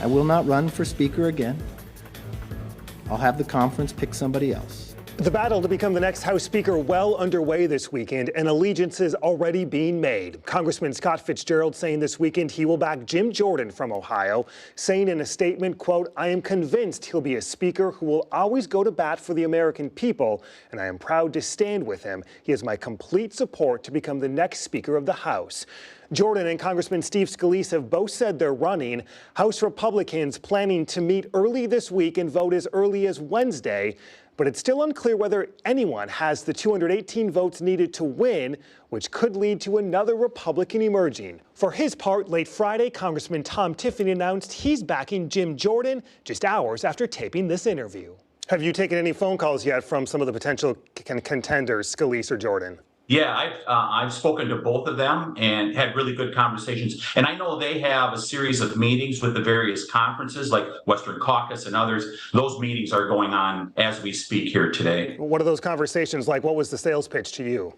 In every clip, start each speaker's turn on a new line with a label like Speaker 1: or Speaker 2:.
Speaker 1: I will not run for Speaker again. I'll have the conference pick somebody else.
Speaker 2: The battle to become the next House Speaker well underway this weekend, and allegiances already being made. Congressman Scott Fitzgerald saying this weekend he will back Jim Jordan from Ohio, saying in a statement, quote, "I am convinced he'll be a speaker who will always go to bat for the American people, and I am proud to stand with him. He has my complete support to become the next Speaker of the House." Jordan and Congressman Steve Scalise have both said they're running. House Republicans planning to meet early this week and vote as early as Wednesday. But it's still unclear whether anyone has the 218 votes needed to win, which could lead to another Republican emerging. For his part, late Friday, Congressman Tom Tiffany announced he's backing Jim Jordan just hours after taping this interview. Have you taken any phone calls yet from some of the potential contenders, Scalise or Jordan?
Speaker 3: Yeah, I've spoken to both of them and had really good conversations. And I know they have a series of meetings with the various conferences like Western Caucus and others. Those meetings are going on as we speak here today.
Speaker 2: What are those conversations like? What was the sales pitch to you?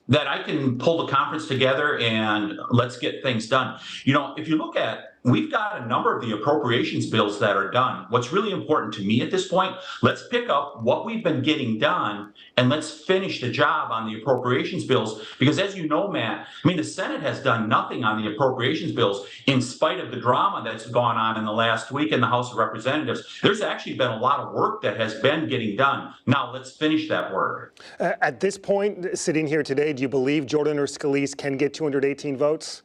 Speaker 3: That I can pull the conference together and let's get things done. You know, if you look at, we've got a number of the appropriations bills that are done. What's really important to me at this point, let's pick up what we've been getting done and let's finish the job on the appropriations bills. Because as you know, Matt, I mean, the Senate has done nothing on the appropriations bills in spite of the drama that's gone on in the last week in the House of Representatives. There's actually been a lot of work that has been getting done. Now let's finish that work.
Speaker 2: At this point, sitting here today, do you believe Jordan or Scalise can get 218 votes?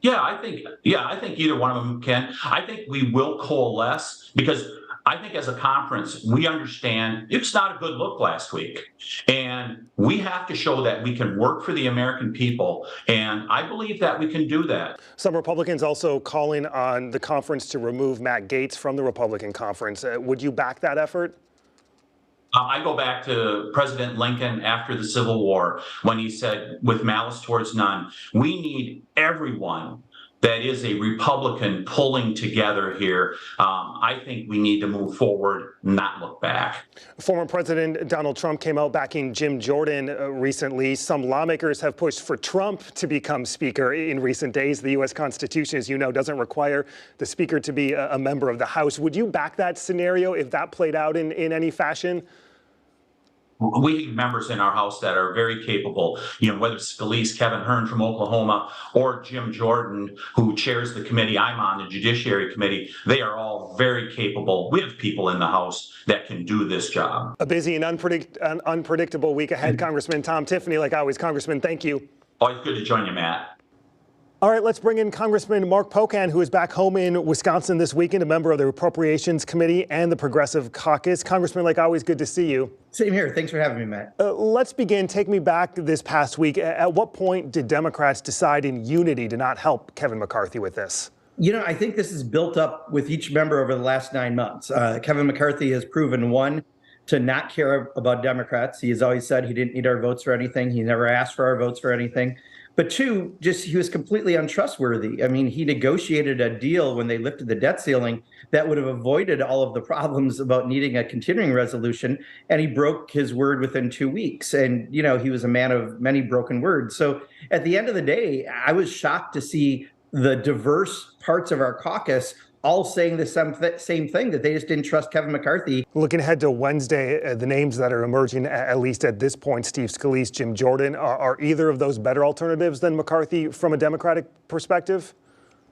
Speaker 3: Yeah, I think either one of them can. I think we will coalesce because I think as a conference, we understand it's not a good look last week. And we have to show that we can work for the American people. And I believe that we can do that.
Speaker 2: Some Republicans also calling on the conference to remove Matt Gaetz from the Republican conference. Would you back that effort?
Speaker 3: I go back to President Lincoln after the Civil War when he said, with malice towards none, we need everyone that is a Republican pulling together here. I think we need to move forward, not look back.
Speaker 2: Former President Donald Trump came out backing Jim Jordan recently. Some lawmakers have pushed for Trump to become Speaker in recent days. The U.S. Constitution, as you know, doesn't require the Speaker to be a member of the House. Would you back that scenario if that played out in any fashion?
Speaker 3: We have members in our House that are very capable, you know, whether it's Scalise, Kevin Hern from Oklahoma, or Jim Jordan, who chairs the committee I'm on, the Judiciary Committee. They are all very capable. We have people in the House that can do this job.
Speaker 2: A busy and unpredictable week ahead. Congressman Tom Tiffany, like always. Congressman, thank you.
Speaker 3: Always good to join you, Matt.
Speaker 2: All right, let's bring in Congressman Mark Pocan, who is back home in Wisconsin this weekend, a member of the Appropriations Committee and the Progressive Caucus. Congressman, like always, good to see you.
Speaker 4: Same here. Thanks for having me, Matt.
Speaker 2: Let's begin. Take me back this past week. At what point did Democrats decide in unity to not help Kevin McCarthy with this?
Speaker 4: You know, I think this is built up with each member over the last 9 months. Kevin McCarthy has proven, one, to not care about Democrats. He has always said he didn't need our votes for anything. He never asked for our votes for anything. But two, just he was completely untrustworthy. I mean, he negotiated a deal when they lifted the debt ceiling that would have avoided all of the problems about needing a continuing resolution. And he broke his word within 2 weeks. And, you know, he was a man of many broken words. So at the end of the day, I was shocked to see the diverse parts of our caucus all saying the same thing, that they just didn't trust Kevin McCarthy.
Speaker 2: Looking ahead to Wednesday, the names that are emerging, at least at this point, Steve Scalise, Jim Jordan, are either of those better alternatives than McCarthy from a Democratic perspective?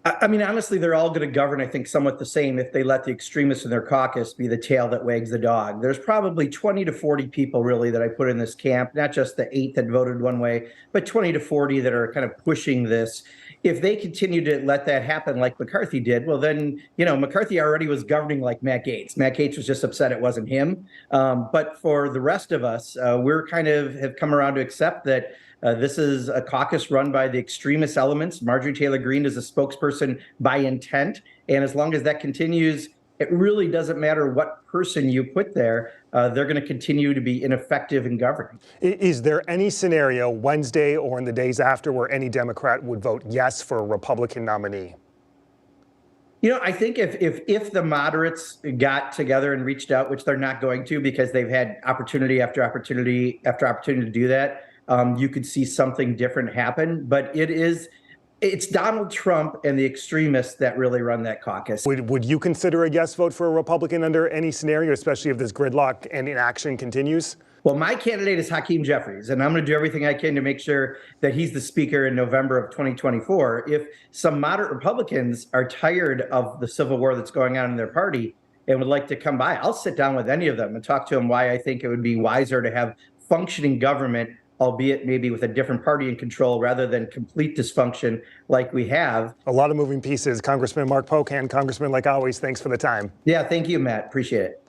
Speaker 4: I mean, honestly, they're all going to govern, I think, somewhat the same if they let the extremists in their caucus be the tail that wags the dog. There's probably 20 to 40 people, really, that I put in this camp, not just the 8 that voted one way, but 20 to 40 that are kind of pushing this. If they continue to let that happen like McCarthy did, well, then, you know, McCarthy already was governing like Matt Gaetz. Matt Gaetz was just upset it wasn't him. But for the rest of us, we're kind of have come around to accept that this is a caucus run by the extremist elements. Marjorie Taylor Greene is a spokesperson by intent. And as long as that continues, it really doesn't matter what person you put there. They're going to continue to be ineffective in governing.
Speaker 2: Is there any scenario Wednesday or in the days after where any Democrat would vote yes for a Republican nominee?
Speaker 4: You know, I think if the moderates got together and reached out, which they're not going to because they've had opportunity after opportunity after opportunity to do that, you could see something different happen. But it is It's Donald Trump and the extremists that really run that caucus.
Speaker 2: Would you consider a yes vote for a Republican under any scenario, especially if this gridlock and inaction continues?
Speaker 4: Well, my candidate is Hakeem Jeffries, and I'm going to do everything I can to make sure that he's the speaker in November of 2024. If some moderate Republicans are tired of the civil war that's going on in their party and would like to come by, I'll sit down with any of them and talk to them why I think it would be wiser to have functioning government, albeit maybe with a different party in control rather than complete dysfunction like we have.
Speaker 2: A lot of moving pieces. Congressman Mark Pocan, Congressman, like always, thanks for the time.
Speaker 4: Yeah, thank you, Matt. Appreciate it.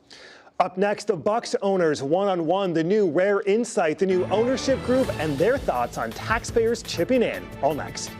Speaker 2: Up next, the Bucks owners one-on-one, the new Rare Insight, the new ownership group, and their thoughts on taxpayers chipping in. All next.